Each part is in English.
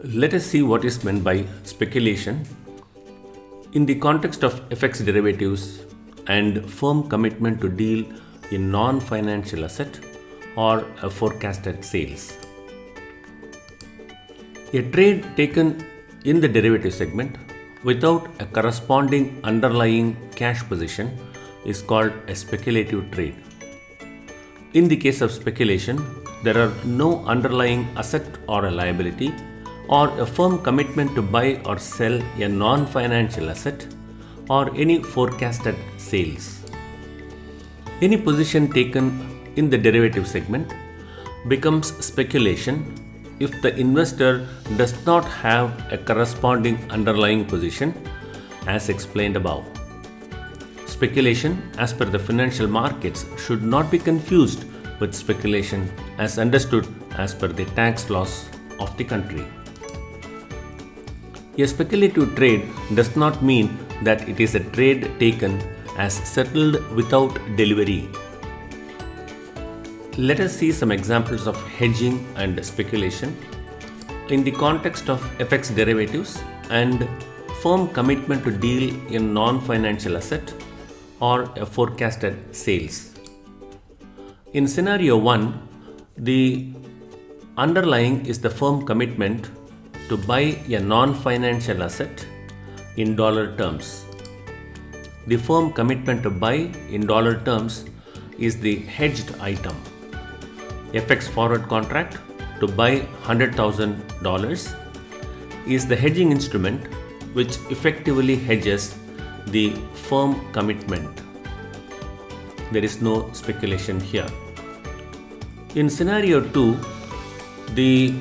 Let us see what is meant by speculation in the context of FX derivatives and firm commitment to deal in non-financial asset or a forecasted sales. A trade taken in the derivative segment without a corresponding underlying cash position is called a speculative trade. In the case of speculation, there are no underlying asset or a liability or a firm commitment to buy or sell a non-financial asset or any forecasted sales. Any position taken in the derivative segment becomes speculation if the investor does not have a corresponding underlying position as explained above. Speculation as per the financial markets should not be confused with speculation as understood as per the tax laws of the country. A speculative trade does not mean that it is a trade taken as settled without delivery. Let us see some examples of hedging and speculation in the context of FX derivatives and firm commitment to deal in non-financial asset or a forecasted sales. In scenario 1, the underlying is the firm commitment to buy a non-financial asset in dollar terms. The firm commitment to buy in dollar terms is the hedged item. FX forward contract to buy $100,000 is the hedging instrument which effectively hedges the firm commitment. There is no speculation here. In scenario 2, the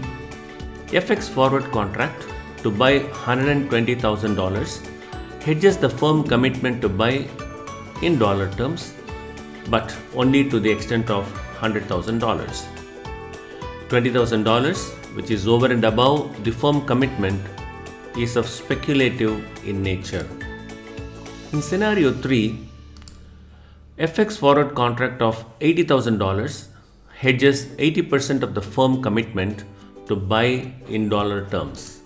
FX forward contract to buy $120,000 hedges the firm commitment to buy in dollar terms, but only to the extent of $100,000. $20,000, which is over and above the firm commitment, is of speculative in nature. In scenario 3, FX forward contract of $80,000 hedges 80% of the firm commitment to buy in dollar terms.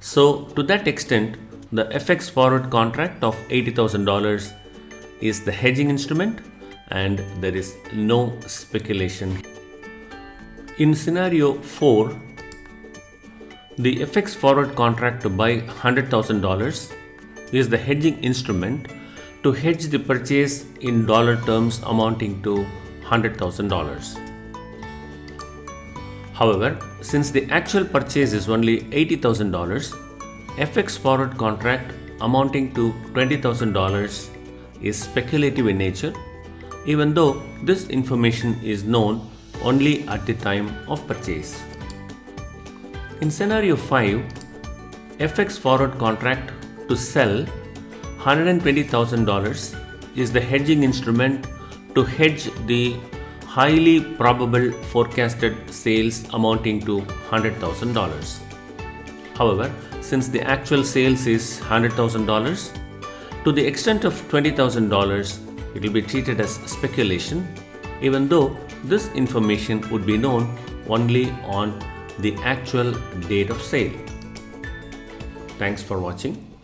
So, to that extent, the FX forward contract of $80,000 is the hedging instrument and there is no speculation. In scenario 4, the FX forward contract to buy $100,000 is the hedging instrument to hedge the purchase in dollar terms amounting to $100,000. However, since the actual purchase is only $80,000, FX forward contract amounting to $20,000 is speculative in nature, even though this information is known only at the time of purchase. In scenario 5, FX forward contract to sell $120,000 is the hedging instrument to hedge the highly probable forecasted sales amounting to $100,000. However, since the actual sales is $100,000, to the extent of $20,000, it will be treated as speculation, even though this information would be known only on the actual date of sale. Thanks for watching.